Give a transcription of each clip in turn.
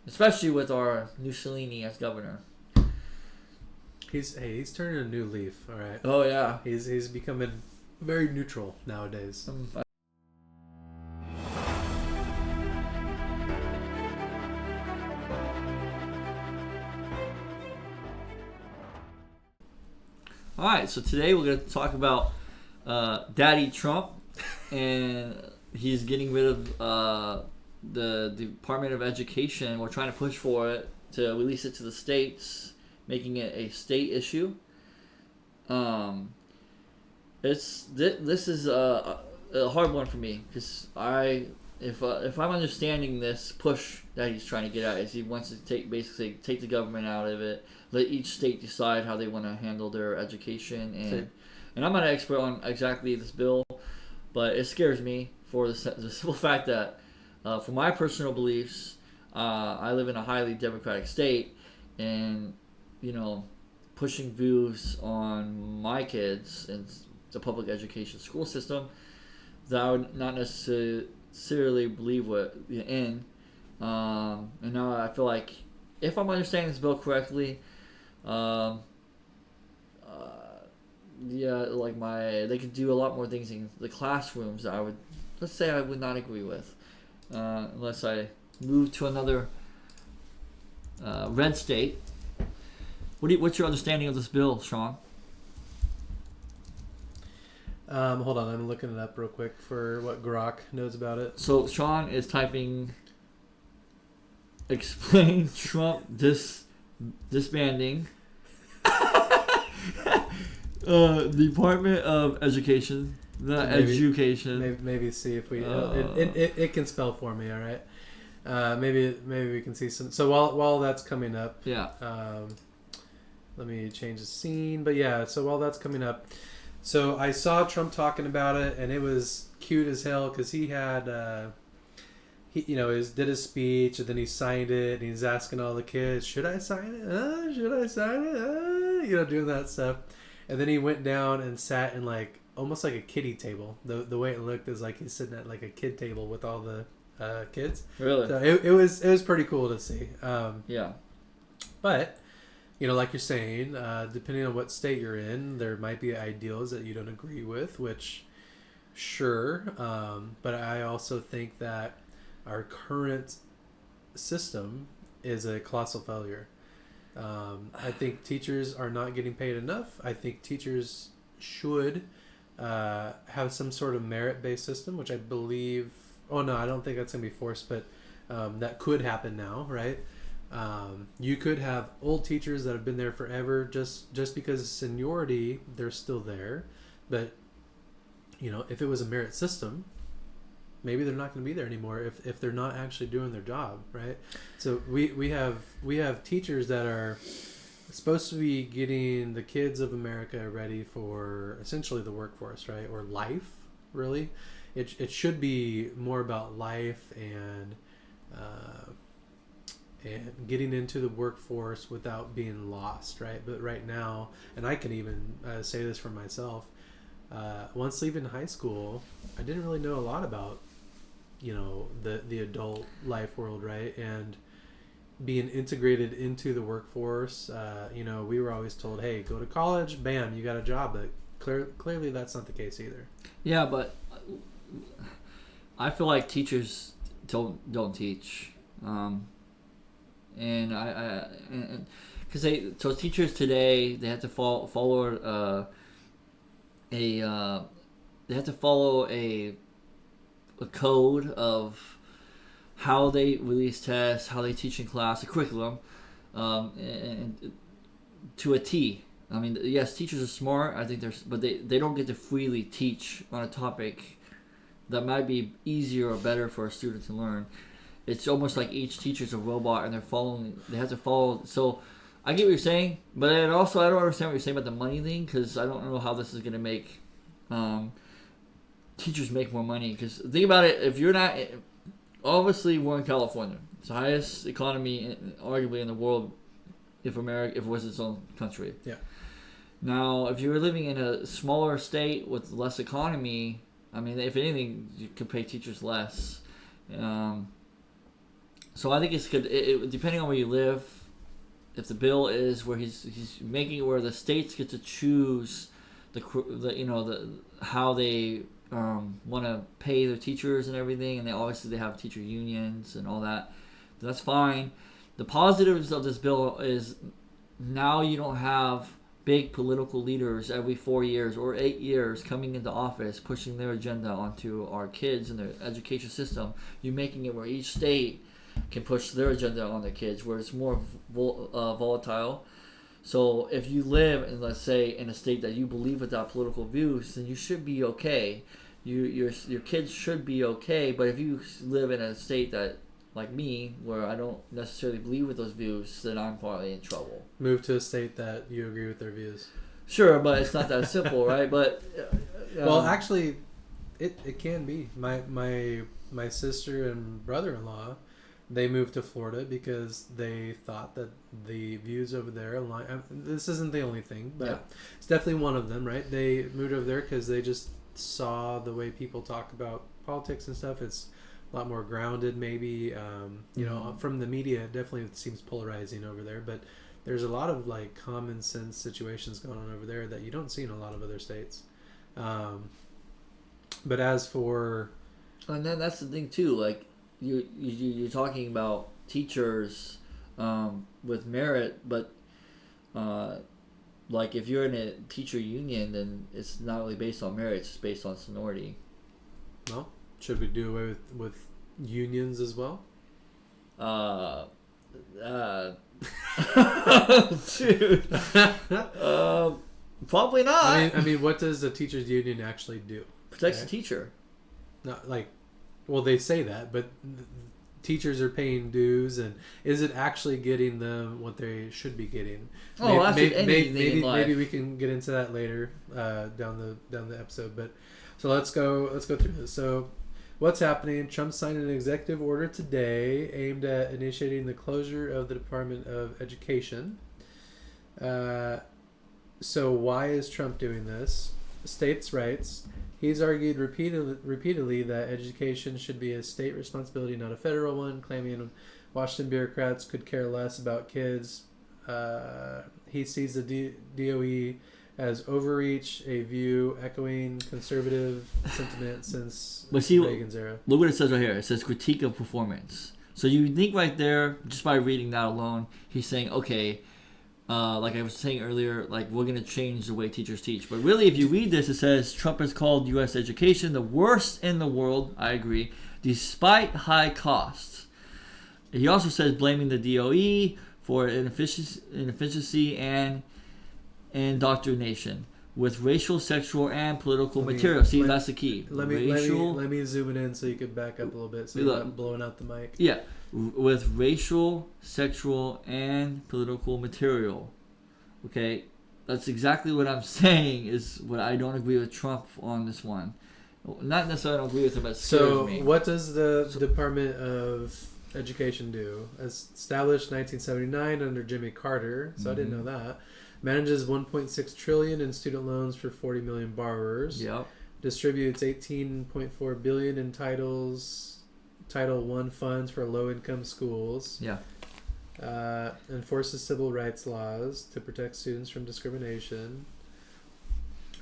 especially with our Mussolini as governor. He's turning a new leaf. All right. Oh yeah. He's becoming very neutral nowadays. All right, so today we're going to talk about Daddy Trump, and he's getting rid of the Department of Education. We're trying to push for it to release it to the states, making it a state issue. This is a hard one for me because if I'm understanding this push that he's trying to get at is he wants to basically take the government out of it, let each state decide how they want to handle their education, and I'm not an expert on exactly this bill, but it scares me for the simple fact that for my personal beliefs, I live in a highly democratic state, and pushing views on my kids and the public education school system that I would not necessarily believe in. And now I feel like if I'm understanding this bill correctly, they could do a lot more things in the classrooms that I would not agree with, unless I move to another red state. What's your understanding of this bill, Sean? Hold on, I'm looking it up real quick for what Grok knows about it. So Sean is typing, explain Trump disbanding Department of Education, education. Maybe see if we it can spell for me. All right. Maybe we can see some. So while that's coming up, yeah. Let me change the scene. But yeah, so while that's coming up, so I saw Trump talking about it, and it was cute as hell because he had did his speech, and then he signed it, and he's asking all the kids, "Should I sign it? Should I sign it?" Doing that stuff, and then he went down and sat in almost like a kiddie table. The way it looked is like he's sitting at like a kid table with all the kids. Really? So it was pretty cool to see. Yeah. But like you're saying, depending on what state you're in, there might be ideals that you don't agree with, which, sure. But I also think that our current system is a colossal failure. I think teachers are not getting paid enough. I think teachers should have some sort of merit-based system, which I believe... Oh, no, I don't think that's going to be forced, but that could happen now, right? You could have old teachers that have been there forever, just because of seniority, they're still there. But, if it was a merit system, maybe they're not going to be there anymore if they're not actually doing their job, right? So we have teachers that are supposed to be getting the kids of America ready for essentially the workforce, right? Or life, really. It should be more about life and getting into the workforce without being lost, right? But right now, and I can even say this for myself, once leaving high school, I didn't really know a lot about, the adult life world, right? And being integrated into the workforce, we were always told, hey, go to college, bam, you got a job. But clearly that's not the case either. Yeah, but I feel like teachers don't teach. And because teachers today, they have to follow a code of how they release tests, how they teach in class, a curriculum, and to a T. I mean, yes, teachers are smart. I think but they don't get to freely teach on a topic that might be easier or better for a student to learn. It's almost like each teacher's a robot, and they have to follow. So I get what you're saying, but I don't understand what you're saying about the money thing, because I don't know how this is going to make teachers make more money. Because think about it, if you're not, obviously we're in California. It's the highest economy, arguably, in the world, if it was its own country. Yeah. Now, if you were living in a smaller state with less economy, I mean, if anything, you could pay teachers less. So I think it's good. Depending on where you live, if the bill is where he's making it where the states get to choose the how they want to pay their teachers and everything, and they have teacher unions and all that. That's fine. The positives of this bill is now you don't have big political leaders every 4 years or 8 years coming into office pushing their agenda onto our kids and their education system. You're making it where each state can push their agenda on their kids, where it's more volatile. So if you live in, let's say, in a state that you believe without political views, then you should be okay. Your kids should be okay. But if you live in a state that, like me, where I don't necessarily believe with those views, then I'm probably in trouble. Move to a state that you agree with their views. Sure, but it's not that simple, right? But well, actually, it can be. My sister and brother-in-law, they moved to Florida because they thought that the views over there align. This isn't the only thing, but it's definitely one of them, right? They moved over there because they just saw the way people talk about politics and stuff. It's a lot more grounded, maybe. From the media, it definitely seems polarizing over there, but there's a lot of like common sense situations going on over there that you don't see in a lot of other states. But as for, and then that's the thing too, like you're talking about teachers with merit, but like if you're in a teacher union, then it's not really based on merit; it's just based on seniority. Well, should we do away with unions as well? Dude. Probably not. I mean, what does a teachers union actually do? Protects the teacher. Not like, well, they say that, but teachers are paying dues, and is it actually getting them what they should be getting? Maybe we can get into that later down the episode. But so let's go through this. So what's happening? Trump signed an executive order today aimed at initiating the closure of the Department of Education. So why is Trump doing this? States' rights. He's argued repeatedly that education should be a state responsibility, not a federal one, claiming Washington bureaucrats could care less about kids. He sees the DOE as overreach, a view echoing conservative sentiment since Reagan's era. Look what it says right here. It says critique of performance. So you think right there, just by reading that alone, he's saying, okay, like I was saying earlier, like we're going to change the way teachers teach. But really, if you read this, it says Trump has called U.S. education the worst in the world. I agree, despite high costs. He also says blaming the DOE for inefficiency and indoctrination with racial, sexual, and political material. See, that's the key. Let me zoom it in so you can back up a little bit so you're not blowing out the mic. Yeah. With racial, sexual, and political material. Okay? That's exactly what I'm saying is what I don't agree with Trump on this one. Not necessarily I don't agree with him, but it scares me. So what does the Department of Education do? Established 1979 under Jimmy Carter, so I didn't know that. Manages $1.6 trillion in student loans for 40 million borrowers. Yep. Distributes $18.4 billion in Title I funds for low-income schools. Yeah. Enforces civil rights laws to protect students from discrimination.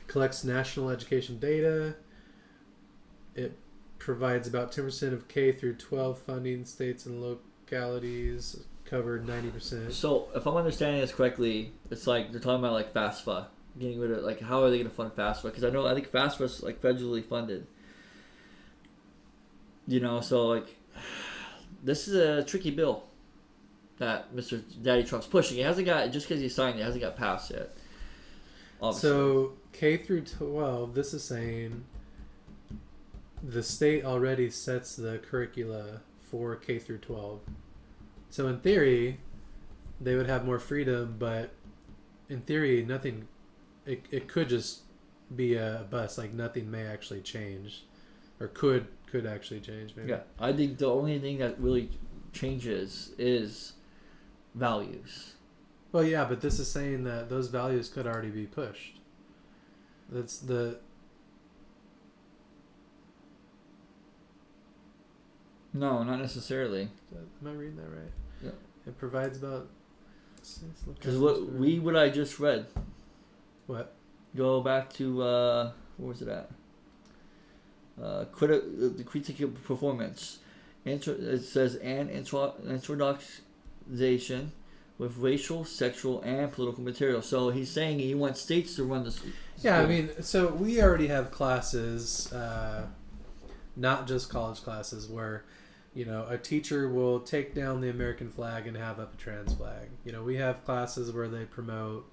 Collects national education data. It provides about 10% of K through 12 funding. States and localities covered 90%. So, if I'm understanding this correctly, it's like they're talking about like FAFSA, getting rid of like how are they going to fund FAFSA? Because I think FAFSA is like federally funded. You know, so like this is a tricky bill that Mr. Daddy Trump's pushing. It hasn't got just because he signed it, hasn't got passed yet. Obviously. So K through 12, this is saying the state already sets the curricula for K through 12. So in theory, they would have more freedom, but in theory, nothing. It could just be a bust. Like nothing may actually change, or could actually change. Maybe. Yeah, I think the only thing that really changes is values. Well, yeah, but this is saying that those values could already be pushed. That's the. No, not necessarily. Am I reading that right? Yeah. It provides about. Because what I just read. What? Go back to where was it at? The critical performance. It says an introduction with racial, sexual, and political material. So he's saying he wants states to run this. Yeah, I mean, so we already have classes, not just college classes, where, a teacher will take down the American flag and have up a trans flag. We have classes where they promote,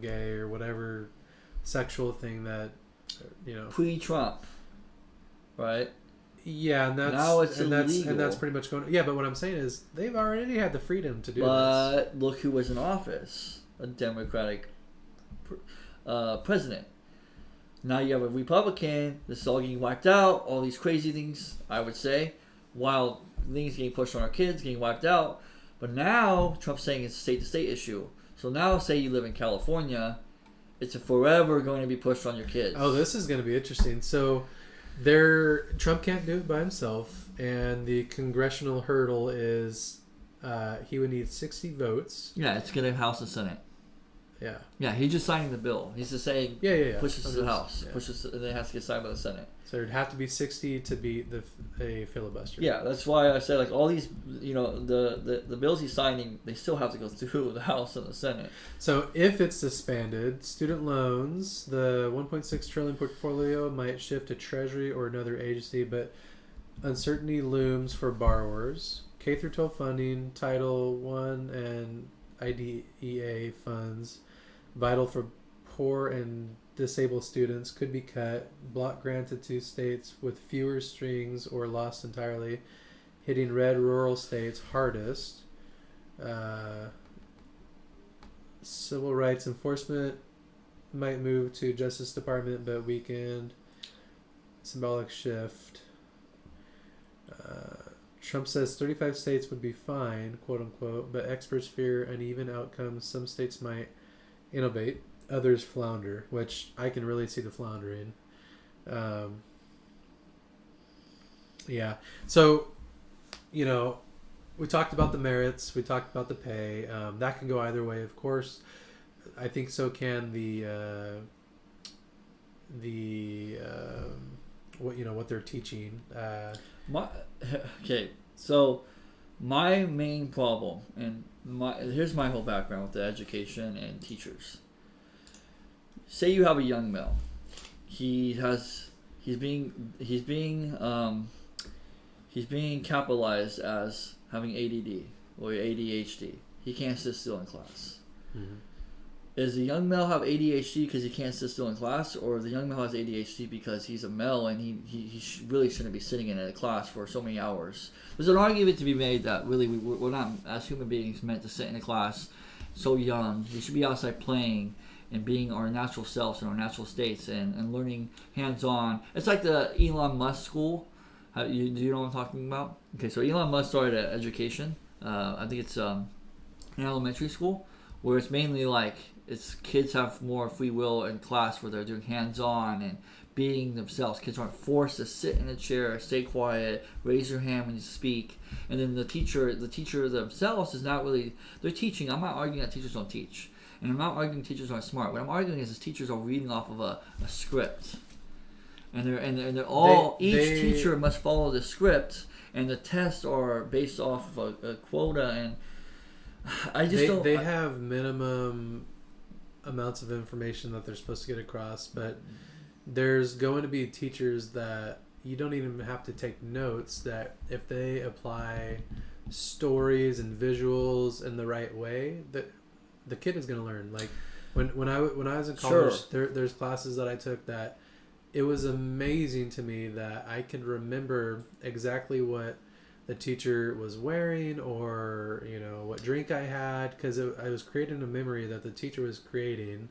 gay or whatever sexual thing that, Pre-Trump, right? Yeah, and that's now it's illegal. and that's pretty much going. Yeah, but what I'm saying is they've already had the freedom to do this. But look who was in office, a Democratic president. Now you have a Republican. This is all getting wiped out. All these crazy things, I would say, while things getting pushed on our kids, getting wiped out. But now Trump's saying it's a state-to-state issue. So now, say you live in California, it's forever going to be pushed on your kids. Oh, this is going to be interesting. So, Trump can't do it by himself, and the congressional hurdle is he would need 60 votes. Yeah, it's going to House and Senate. Yeah. Yeah, he's just signing the bill. He's just saying, pushes to the House, pushes, and then it has to get signed by the Senate. So it'd have to be 60 to beat a filibuster. Yeah, that's why I said, like, all these, the bills he's signing, they still have to go through the House and the Senate. So if it's disbanded, student loans, the 1.6 trillion portfolio might shift to Treasury or another agency, but uncertainty looms for borrowers. K through 12 funding, Title I and IDEA funds, vital for poor and disabled students, could be cut. Block granted to states with fewer strings or lost entirely, hitting red rural states hardest. Civil rights enforcement might move to Justice Department, but weakened. Symbolic shift. Trump says 35 states would be fine, quote unquote, but experts fear uneven outcomes. Some states might innovate, others flounder, which I can really see the floundering. Yeah. So, we talked about the merits, we talked about the pay. That can go either way, of course. I think so can what they're teaching. So my main problem, and here's my whole background with the education and teachers. Say you have a young male, he's being capitalized as having ADD or ADHD. He can't sit still in class. Mm-hmm. Does the young male have ADHD because he can't sit still in class, or the young male has ADHD because he's a male and he really shouldn't be sitting in a class for so many hours? There's an argument to be made that really we're not, as human beings, meant to sit in a class so young. We should be outside playing and being our natural selves and our natural states and learning hands-on. It's like the Elon Musk school. Do you know what I'm talking about? Okay, so Elon Musk started an education. I think it's an elementary school where it's mainly like kids have more free will in class where they're doing hands-on and being themselves. Kids aren't forced to sit in a chair, stay quiet, raise your hand when you speak. And then the teacher themselves is not really, they're teaching. I'm not arguing that teachers don't teach. And I'm not arguing teachers aren't smart. What I'm arguing is teachers are reading off of a script. And they're all, each teacher must follow the script, and the tests are based off of a quota, and I just They have minimum amounts of information that they're supposed to get across, but there's going to be teachers that you don't even have to take notes, that if they apply stories and visuals in the right way, that the kid is going to learn. Like when I was in college, there's classes that I took that it was amazing to me that I could remember exactly what the teacher was wearing, or what drink I had, because I was creating a memory that the teacher was creating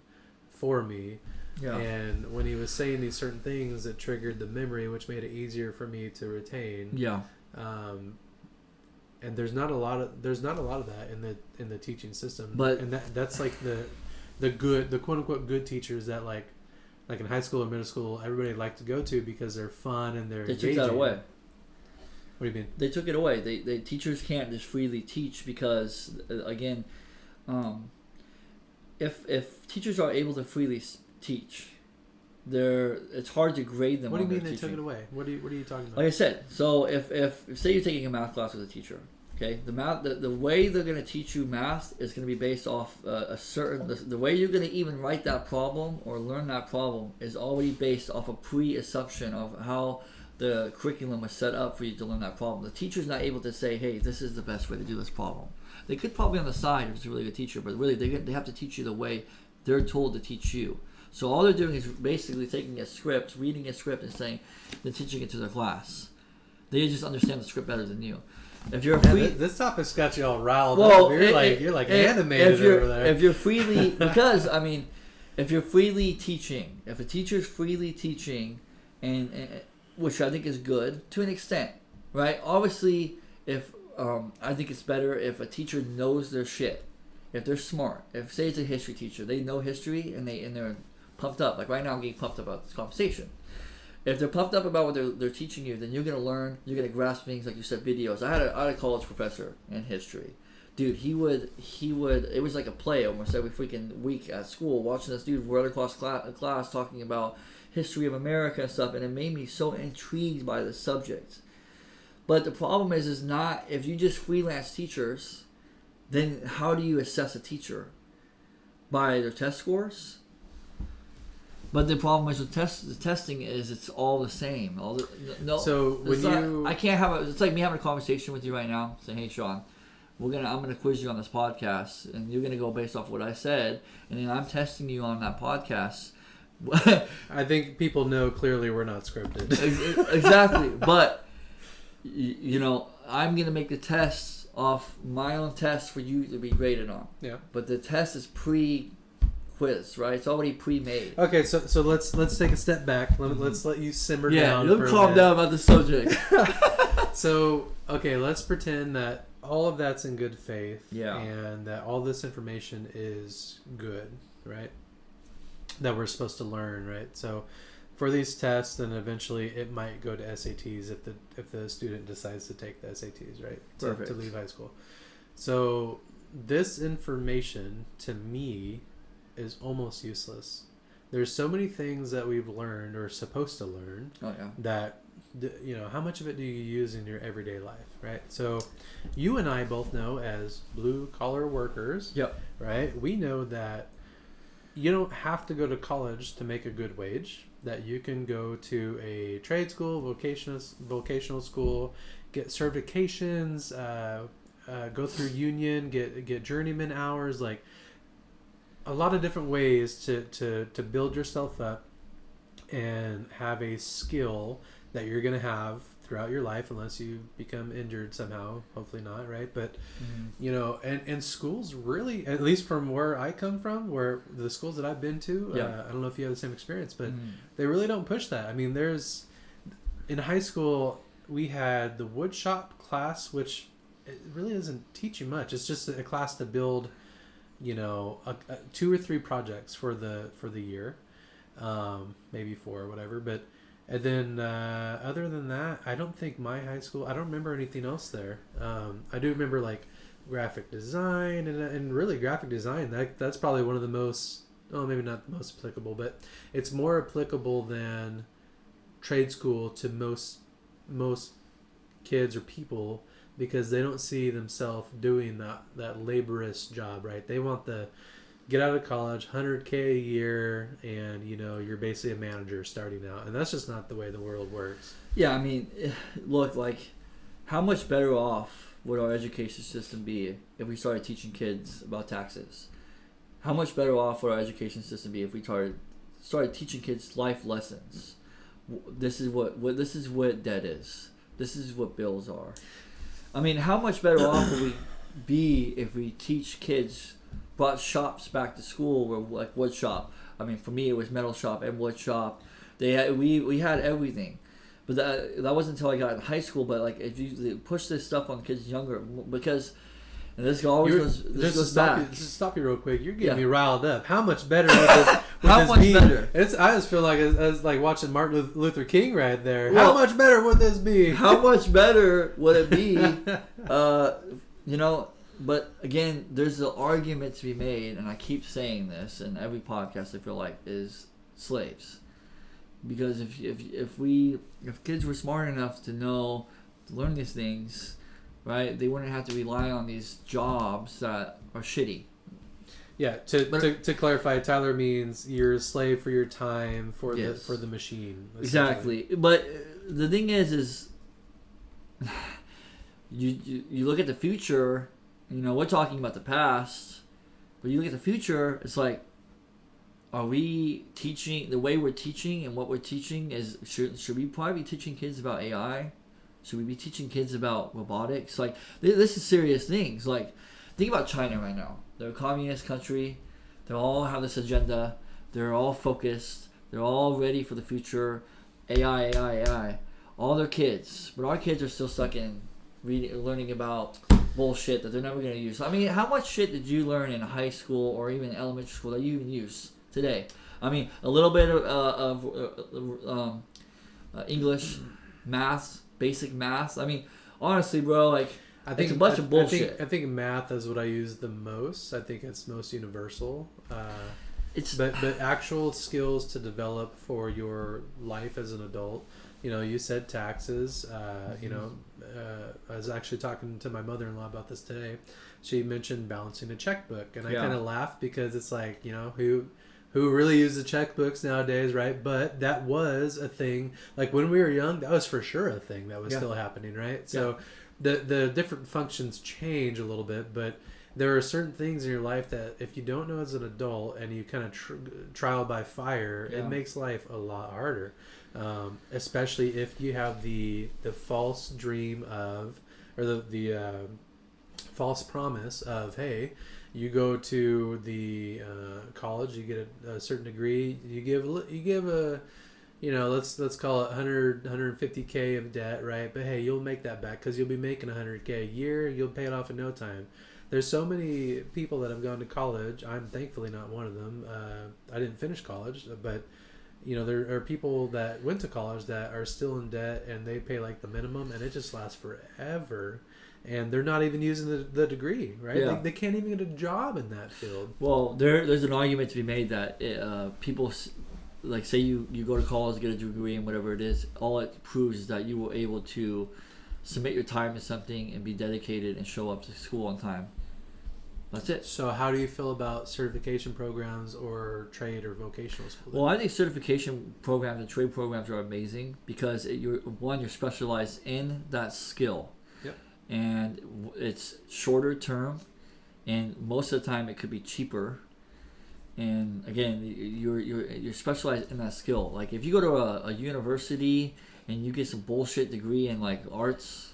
for me. Yeah. And when he was saying these certain things, it triggered the memory, which made it easier for me to retain. Yeah. And there's not a lot of that in the teaching system. But that's like the quote unquote good teachers that like in high school or middle school everybody liked to go to because they're fun and they're engaging. They took that away. What do you mean? They took it away. They teachers can't just freely teach because again, if teachers are able to freely teach, it's hard to grade them. What do you mean they took it away? What are you talking about? Like I said, so if say you're taking a math class with a teacher, okay, the way they're going to teach you math is going to be based off a certain the way you're going to even write that problem or learn that problem is already based off a pre-assumption of how the curriculum was set up for you to learn that problem. The teacher's not able to say, hey, this is the best way to do this problem. They could probably on the side if it's a really good teacher, but really they have to teach you the way they're told to teach you. So all they're doing is basically taking a script, reading a script, and saying they're teaching it to their class. They just understand the script better than you. If you're this topic's got you all riled up. You're like animated over there. If you're freely, because I mean, if you're freely teaching, if a teacher's freely teaching, and which I think is good to an extent, right? Obviously, if I think it's better if a teacher knows their shit, if they're smart. If say it's a history teacher, they know history and they're pumped up. Like right now, I'm getting pumped up about this conversation. If they're pumped up about what they're teaching you, then you're gonna learn. You're gonna grasp things, like you said, videos. I had a college professor in history. Dude, he would. It was like a play almost every freaking week at school, watching this dude run across class talking about history of America and stuff, and it made me so intrigued by the subject. But the problem is not if you just freelance teachers, then how do you assess a teacher? By their test scores? But the problem is with the testing is it's all the same. So when I can't have it's like me having a conversation with you right now, saying, "Hey, Sean, I'm gonna quiz you on this podcast, and you're gonna go based off what I said, and then I'm testing you on that podcast." I think people know clearly we're not scripted. Exactly, but I'm gonna make the tests off my own tests for you to be graded on. Yeah. But the test is pre-quiz, right? It's already pre-made. Okay, so let's take a step back. Let's let you simmer down. Yeah, calm down about the subject. So okay, let's pretend that all of that's in good faith. Yeah. And that all this information is good, right? That we're supposed to learn, right? So for these tests, then eventually it might go to SATs if the student decides to take the SATs, right? To leave high school. So this information to me is almost useless. There's so many things that we've learned or supposed to learn that how much of it do you use in your everyday life, right? So you and I both know as blue collar workers, right? We know that you don't have to go to college to make a good wage, that you can go to a trade school, vocational school, get certifications, go through union, get journeyman hours, like a lot of different ways to build yourself up and have a skill that you're going to have throughout your life unless you become injured somehow, hopefully not, right? But and schools really, at least from where I come from, where the schools that I've been to, I don't know if you have the same experience, but they really don't push that. I mean, in high school we had the wood shop class, which it really doesn't teach you much. It's just a class to build 2 or 3 projects for the year, maybe 4 or whatever, but and then other than that, I don't think my high school, I don't remember anything else there. I do remember like graphic design and really graphic design. That's probably one of the most, maybe not the most applicable, but it's more applicable than trade school to most kids or people, because they don't see themselves doing that laborious job, right? They want get out of college, $100K a year, and you're basically a manager starting out, and that's just not the way the world works. Yeah, I mean, look, like, how much better off would our education system be if we started teaching kids about taxes? How much better off would our education system be if we started teaching kids life lessons? This is what debt is. This is what bills are. I mean, how much better off would we be if we teach kids, brought shops back to school, where like wood shop. I mean, for me it was metal shop and wood shop. We had everything, but that wasn't until I got in high school. But like, if you push this stuff on kids younger, because And this always goes back. Just stop you real quick. You're getting Yeah. me riled up. How much better would this, How much be? better? I just feel like it's like watching Martin Luther King right there. Well, how much better would this be? How much better would it be? You know, but again, there's an argument to be made, and I keep saying this in every podcast. I feel like is slaves, because if kids were smart enough to know to learn these things, right, they wouldn't have to rely on these jobs that are shitty. Yeah, to clarify, Tyler means you're a slave for your time for Yes. the machine. Exactly, but the thing is you look at the future. You know, we're talking about the past, but you look at the future. It's like, are we teaching the way we're teaching, and what we're teaching is should we probably be teaching kids about AI? Should we be teaching kids about robotics? Like, this is serious things. Like, think about China right now. They're a communist country. They all have this agenda. They're all focused. They're all ready for the future. AI. All their kids. But our kids are still stuck in learning about bullshit that they're never going to use. I mean, how much shit did you learn in high school or even elementary school that you even use today? I mean, a little bit of English, math, basic math. I mean, honestly, bro, like, I think it's a bunch of bullshit. I think math is what I use the most. I think it's most universal. But actual skills to develop for your life as an adult. You know, you said taxes. You know, I was actually talking to my mother-in-law about this today. She mentioned balancing a checkbook, and I kind of laughed because it's like, you know, who really uses checkbooks nowadays, right? But that was a thing. Like when we were young, that was for sure a thing that was still happening, right? So the different functions change a little bit, but there are certain things in your life that if you don't know as an adult and you kind of trial by fire, it makes life a lot harder. Especially if you have the false dream of, or the false promise of, hey, you go to the college, you get a certain degree, you give a, you know, let's call it 150K of debt, right? But hey, you'll make that back because you'll be making 100K a year. You'll pay it off in no time. There's so many people that have gone to college. I'm thankfully not one of them. I didn't finish college, but you know, there are people that went to college that are still in debt and they pay like the minimum, and it just lasts forever. And they're not even using the degree, right? Yeah. They can't even get a job in that field. Well, there's an argument to be made that people, like, say you go to college, get a degree and whatever it is, all it proves is that you were able to submit your time to something and be dedicated and show up to school on time. That's it. So how do you feel about certification programs or trade or vocational school? Well, I think certification programs and trade programs are amazing because you're specialized in that skill. Yep. And it's shorter term, and most of the time it could be cheaper. And again, you're specialized in that skill. Like if you go to a university and you get some bullshit degree in like arts,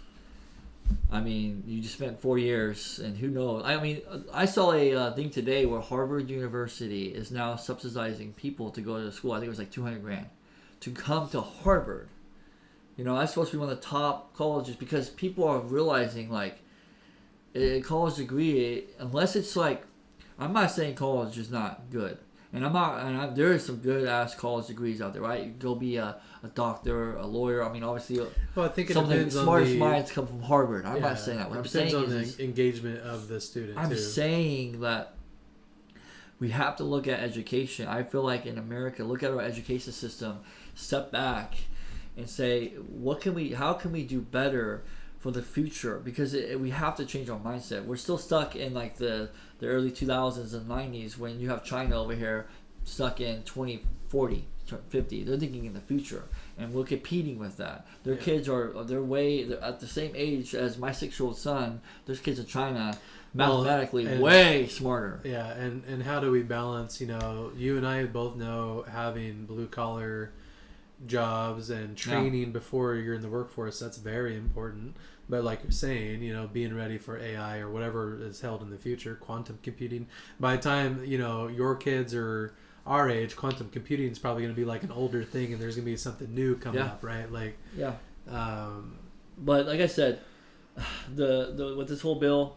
I mean, you just spent 4 years, and who knows? I mean, I saw a thing today where Harvard University is now subsidizing people to go to school. I think it was like $200,000 to come to Harvard. You know, that's supposed to be one of the top colleges because people are realizing like a college degree, unless it's like, I'm not saying college is not good. And there is some good ass college degrees out there, right? You go be a doctor, a lawyer. I mean, obviously, well, I think some of the smartest minds come from Harvard. I'm not saying that. What I'm saying on is the engagement of the student. I'm saying that we have to look at education. I feel like in America, look at our education system, step back, and say, how can we do better for the future? Because we have to change our mindset. We're still stuck in like the early 2000s and 90s when you have China over here stuck in 2040, 50. They're thinking in the future, and we're competing with that. Their kids they're at the same age as my 6-year-old son. There's kids in China mathematically way smarter. Yeah, and how do we balance, you know, you and I both know having blue collar jobs and training before you're in the workforce, that's very important. But like you're saying, you know, being ready for AI or whatever is held in the future, quantum computing, by the time, you know, your kids are our age, quantum computing is probably going to be like an older thing, and there's going to be something new coming up, right? Like, but like I said, the with this whole bill,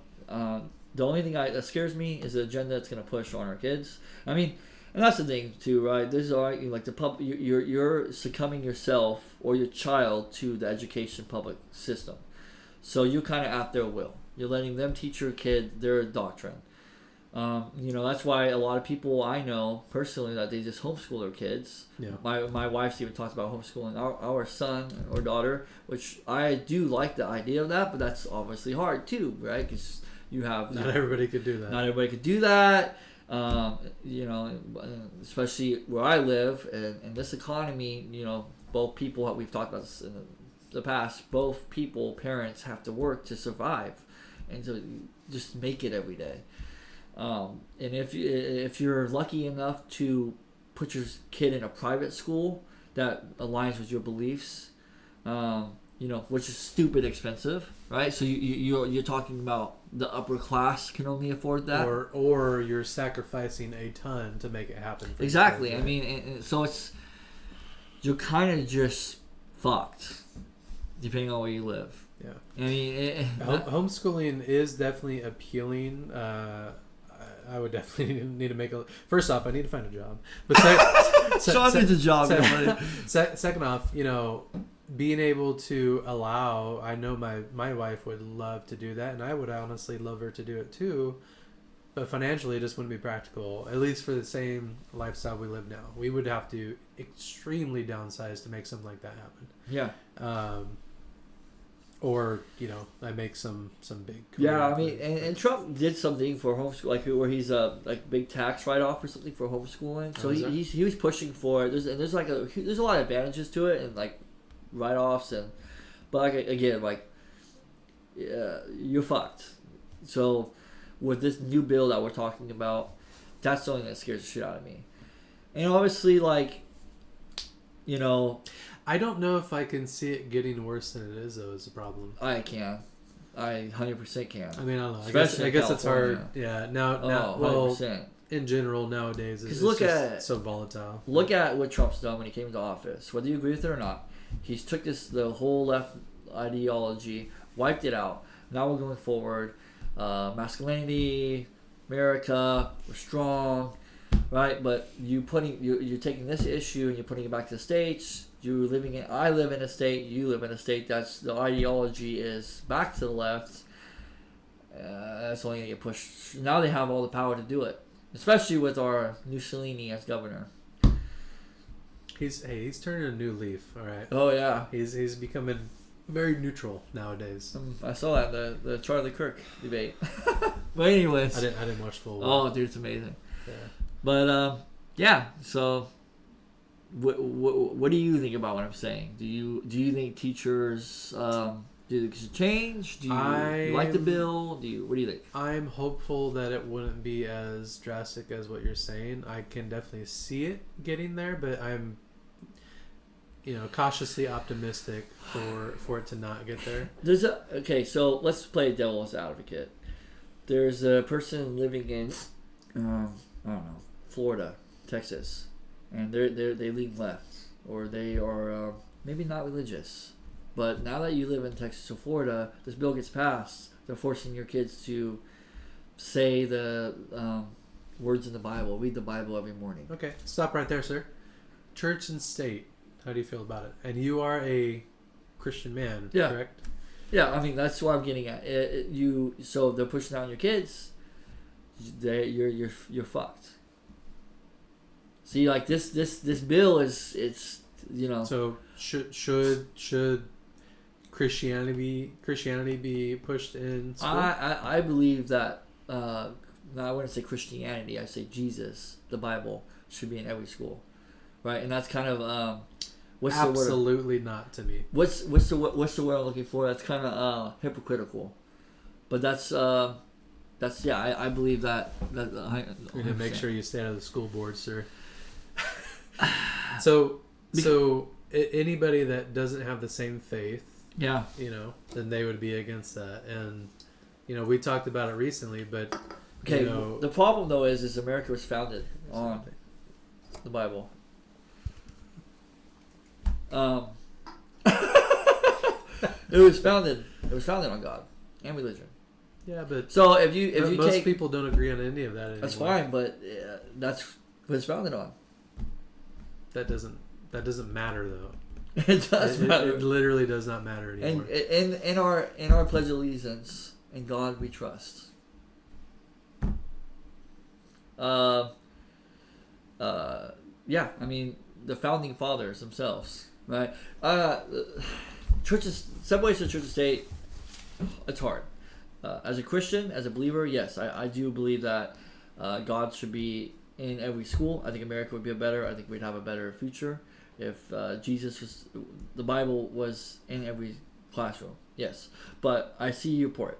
The only thing that scares me is the agenda that's going to push on our kids. I mean, and that's the thing too, right? There's like the you're succumbing yourself or your child to the education public system, so you're kind of at their will. You're letting them teach your kid their doctrine. That's why a lot of people I know personally that they just homeschool their kids. Yeah. My wife's even talks about homeschooling our son or daughter, which I do like the idea of that, but that's obviously hard too, right? Because you have not everybody could do that. Not everybody could do that. Especially where I live in this economy, both people, we've talked about this in the past, both parents have to work to survive and to just make it every day. And if you're lucky enough to put your kid in a private school that aligns with your beliefs, which is stupid expensive, right? So you're talking about the upper class can only afford that, or you're sacrificing a ton to make it happen. Exactly. I mean, and so you're kind of just fucked, depending on where you live. Yeah. I mean, homeschooling is definitely appealing. I would definitely need to make first off, I need to find a job. But Sean needs a job. Second off, being able to allow, I know my wife would love to do that, and I would honestly love her to do it too, but financially it just wouldn't be practical, at least for the same lifestyle we live now. We would have to extremely downsize to make something like that happen. Yeah. Or I make some big. Yeah, I mean, and Trump did something for homeschool, like where he's like big tax write off or something for homeschooling. So he was pushing for it. There's a lot of advantages to it, and like write offs, but again, you're fucked. So with this new bill that we're talking about, that's something that scares the shit out of me. And obviously, I don't know if I can see it getting worse than it is, though, is the problem. I can. I 100% can. I mean, I don't know. Especially I guess it's hard. Yeah. Now, well, 100%. In general, nowadays, it's just so volatile. Look at what Trump's done when he came into office. Whether you agree with it or not, he's took the whole left ideology, wiped it out. Now we're going forward. Masculinity, America, we're strong, right? But you're taking this issue and you're putting it back to the States. I live in a state, you live in a state that's the ideology is back to the left. That's only going to get pushed. Now they have all the power to do it, especially with our Mussolini as governor. He's turning a new leaf, all right. Oh yeah, he's becoming very neutral nowadays. I saw that the Charlie Kirk debate. But anyways, I didn't watch full. Oh, dude, it's amazing. Yeah. But yeah. So, what do you think about what I'm saying? Do you think teachers do they change? Do you like the bill? What do you think? I'm hopeful that it wouldn't be as drastic as what you're saying. I can definitely see it getting there, but I'm cautiously optimistic for it to not get there. So let's play devil's advocate. There's a person living in I don't know, Florida, Texas, and they lean left, or they are maybe not religious, but now that you live in Texas or Florida, this bill gets passed. They're forcing your kids to say the words in the Bible, read the Bible every morning. Okay, stop right there, sir. Church and state. How do you feel about it? And you are a Christian man, correct? Yeah, I mean that's what I'm getting at. So they're pushing out on your kids. You're fucked. See, like this bill it's So should Christianity be pushed in school? I believe that. I wouldn't say Christianity. I say Jesus, the Bible, should be in every school, right? And that's kind of absolutely not to me. What's the word I'm looking for? That's kind of hypocritical, but that's I believe that. You're gonna make sure you stay out of the school board, sir. So anybody that doesn't have the same faith, then they would be against that. And we talked about it recently, but the problem though is America was founded on the Bible. It was founded on God and religion. Yeah, but So if you most take people don't agree on any of that anymore. that's fine, but that's what it's founded on. That doesn't matter though. It does matter. It literally does not matter anymore. And in our pledge of allegiance, in God we trust. Yeah, I mean the founding fathers themselves, right? Churches, separation of church and state, it's hard. As a Christian, as a believer, yes, I do believe that God should be in every school. I think America would be better. I think we'd have a better future if the Bible was in every classroom. Yes, but I see your point.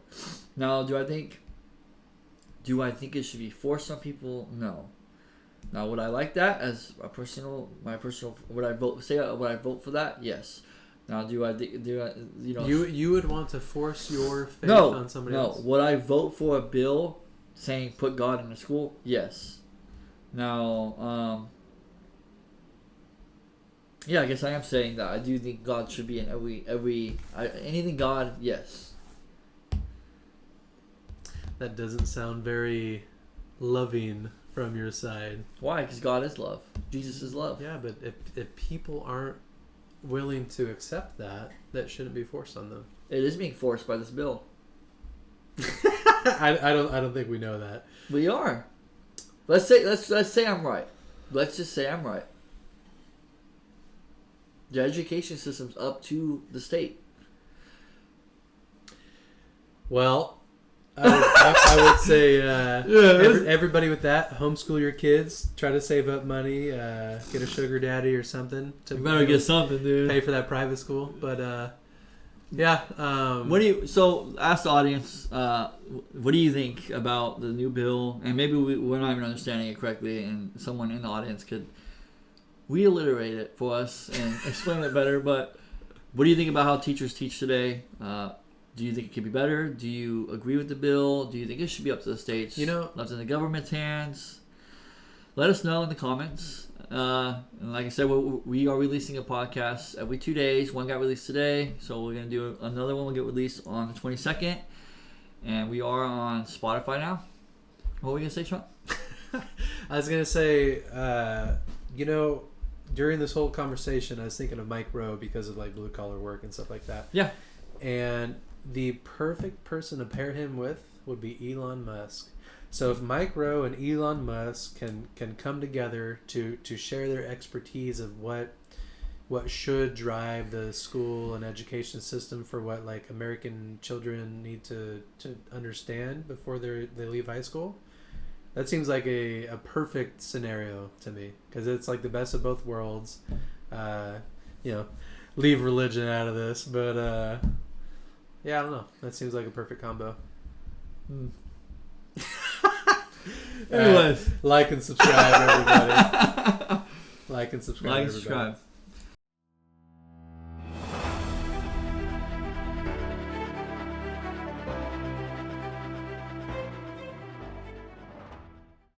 Now, do I think it should be forced on people? No. Now, would I like that as my personal? Would I vote for that? Yes. Now, you would want to force your faith no, on somebody no. else? Would I vote for a bill saying put God in the school? Yes. Now, yeah, I guess I am saying that I do think God should be in anything God. Yes. That doesn't sound very loving from your side. Why? Because God is love. Jesus is love. Yeah, but if people aren't willing to accept that shouldn't be forced on them. It is being forced by this bill. I don't think we know that. We are. Let's say I'm right. Let's just say I'm right. The education system's up to the state. Well, I would say everybody with that, homeschool your kids, try to save up money, get a sugar daddy or something. You better get something, dude. Pay for that private school. But, yeah. So ask the audience, what do you think about the new bill? And maybe we're not even understanding it correctly, and someone in the audience could reiterate it for us and explain it better. But what do you think about how teachers teach today? Do you think it could be better? Do you agree with the bill? Do you think it should be up to the states? Left in the government's hands? Let us know in the comments. And like I said, we are releasing a podcast every 2 days. One got released today, so we're going to do another one will get released on the 22nd. And we are on Spotify now. What were we going to say, Sean? I was going to say, during this whole conversation, I was thinking of Mike Rowe because of like blue collar work and stuff like that. Yeah. And the perfect person to pair him with would be Elon Musk. So if Mike Rowe and Elon Musk can come together to share their expertise of what should drive the school and education system for what like American children need to understand before they leave high school, that seems like a perfect scenario to me, because it's like the best of both worlds. Leave religion out of this, but yeah, I don't know. That seems like a perfect combo. Anyways, like and subscribe, everybody. Like and subscribe, everybody.